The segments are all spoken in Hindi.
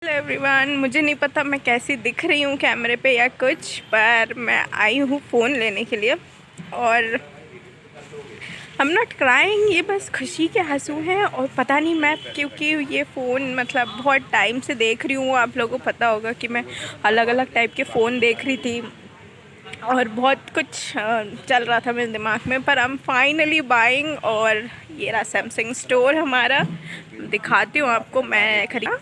हेलो एवरीवन, मुझे नहीं पता मैं कैसी दिख रही हूँ कैमरे पे या कुछ, पर मैं आई हूँ फ़ोन लेने के लिए। और आई एम नॉट क्राइंग, ये बस खुशी के आंसू हैं। और पता नहीं मैं, क्योंकि ये फ़ोन मतलब बहुत टाइम से देख रही हूँ, आप लोगों को पता होगा कि मैं अलग अलग टाइप के फ़ोन देख रही थी और बहुत कुछ चल रहा था मेरे दिमाग में, पर आई एम फाइनली बाइंग। और ये रहा सैमसंग स्टोर हमारा, दिखाती हूँ आपको। मैं खरीदा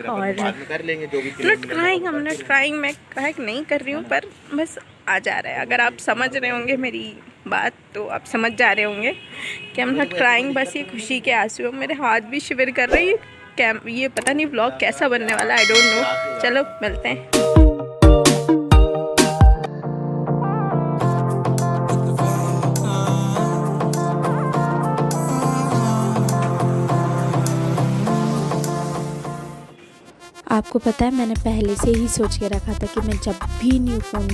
और कर लेंगे जो भी नॉट क्राइंग, हम नॉट क्राइंग, मैं क्राइंग नहीं कर रही हूँ, पर बस आ जा रहा है। अगर आप समझ रहे होंगे मेरी बात तो आप समझ जा रहे होंगे कि हम नॉट क्राइंग, बस ये खुशी के आंसू हैं। मेरे हाथ भी शिविर कर रही है। ये पता नहीं व्लॉग कैसा बनने वाला, आई डोंट नो। चलो मिलते हैं। आपको पता है मैंने पहले से ही सोच के रखा था कि मैं जब भी न्यू फ़ोन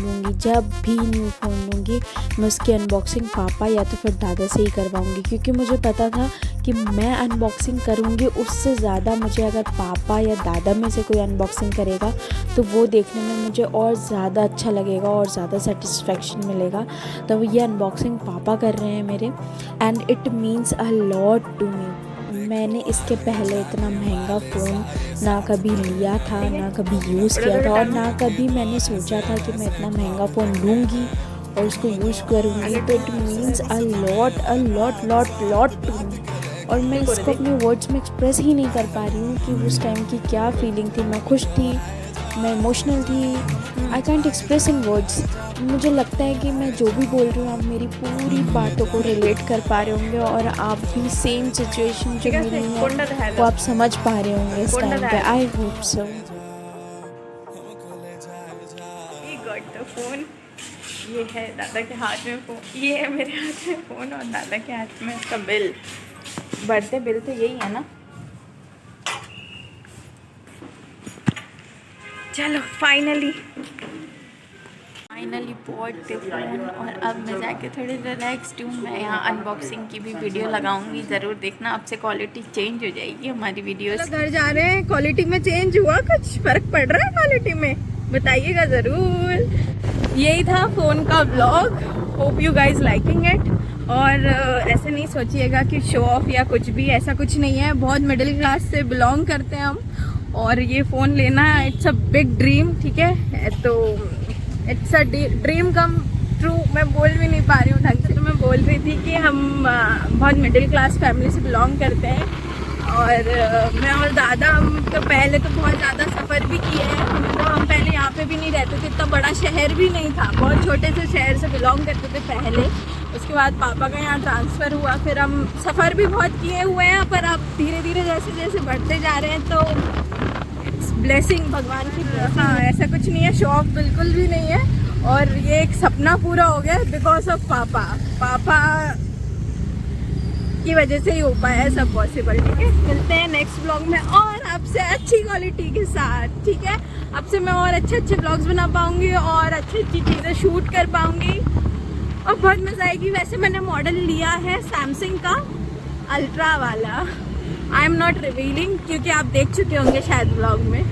लूँगी मैं उसकी अनबॉक्सिंग पापा या तो फिर दादा से ही करवाऊँगी, क्योंकि मुझे पता था कि मैं अनबॉक्सिंग करूँगी उससे ज़्यादा मुझे अगर पापा या दादा में से कोई अनबॉक्सिंग करेगा तो वो देखने में मुझे और ज़्यादा अच्छा लगेगा और ज़्यादा सेटिस्फेक्शन मिलेगा। तो ये अनबॉक्सिंग पापा कर रहे हैं मेरे, and it means a lot to me. मैंने इसके पहले इतना महंगा फ़ोन ना कभी लिया था, ना कभी यूज़ किया था, और ना कभी मैंने सोचा था कि मैं इतना महंगा फ़ोन लूँगी और उसको यूज़ करूँगी। तो it means a lot to me. और मैं इसको अपने वर्ड्स में एक्सप्रेस ही नहीं कर पा रही हूँ कि उस टाइम की क्या फीलिंग थी। मैं खुश थी, मैं इमोशनल थी, I can't express in words. मुझे लगता है कि मैं जो भी बोल रही हूँ आप मेरी पूरी बातों को रिलेट कर पा रहे होंगे, और आप भी सेम सिचुएशन जो मेरी है वो आप समझ पा रहे होंगे इस टाइम पे। I hope so. फ़ोन ये है दादा के हाथ में, फ़ोन ये है मेरे हाथ में फ़ोन, और दादा के हाथ में उसका बिल। बढ़ते बिल तो यही है ना। चलो फाइनली बॉट फ़ोन, और अब मैं जाके थोड़ी रिलैक्सड हूँ। मैं यहाँ अनबॉक्सिंग की भी वीडियो लगाऊंगी, ज़रूर देखना। आपसे क्वालिटी चेंज हो जाएगी हमारी वीडियोस। घर जा रहे हैं, क्वालिटी में चेंज हुआ, कुछ फ़र्क पड़ रहा है क्वालिटी में, बताइएगा ज़रूर। यही था फ़ोन का vlog, hope you guys liking it. और ऐसे नहीं सोचिएगा कि शो ऑफ या कुछ भी, ऐसा कुछ नहीं है। बहुत मिडिल क्लास से बिलोंग करते हैं हम, और ये फ़ोन लेना इट्स अ बिग ड्रीम, ठीक है। तो it's a dream come true. मैं बोल भी नहीं पा रही हूँ ढंग से, तो मैं बोल रही थी कि हम बहुत मिडिल क्लास फैमिली से बिलोंग करते हैं। और मैं और दादा हम तो पहले तो बहुत ज़्यादा सफ़र भी किए हैं। तो हम पहले यहाँ पे भी नहीं रहते थे, इतना बड़ा शहर भी नहीं था, बहुत छोटे से शहर से बिलोंग करते थे पहले। उसके बाद पापा का यहाँ ट्रांसफ़र हुआ, फिर हम सफ़र भी बहुत किए हुए हैं। पर अब धीरे धीरे जैसे जैसे बढ़ते जा रहे हैं तो ब्लेसिंग, भगवान की ब्लेसिंग। हाँ, ऐसा कुछ नहीं है, शो ऑफ बिल्कुल भी नहीं है। और ये एक सपना पूरा हो गया बिकॉज ऑफ पापा की वजह से ही हो पाया है सब पॉसिबल, ठीक है। मिलते हैं नेक्स्ट ब्लॉग में और आपसे अच्छी क्वालिटी के साथ, ठीक है। अब से मैं और अच्छे ब्लॉग्स बना पाऊंगी और अच्छी चीज़ें शूट कर पाऊंगी, और बहुत मज़ा आएगी। वैसे मैंने मॉडल लिया है सैमसंग का अल्ट्रा वाला, आई एम नॉट रिवीलिंग, क्योंकि आप देख चुके होंगे शायद ब्लॉग में।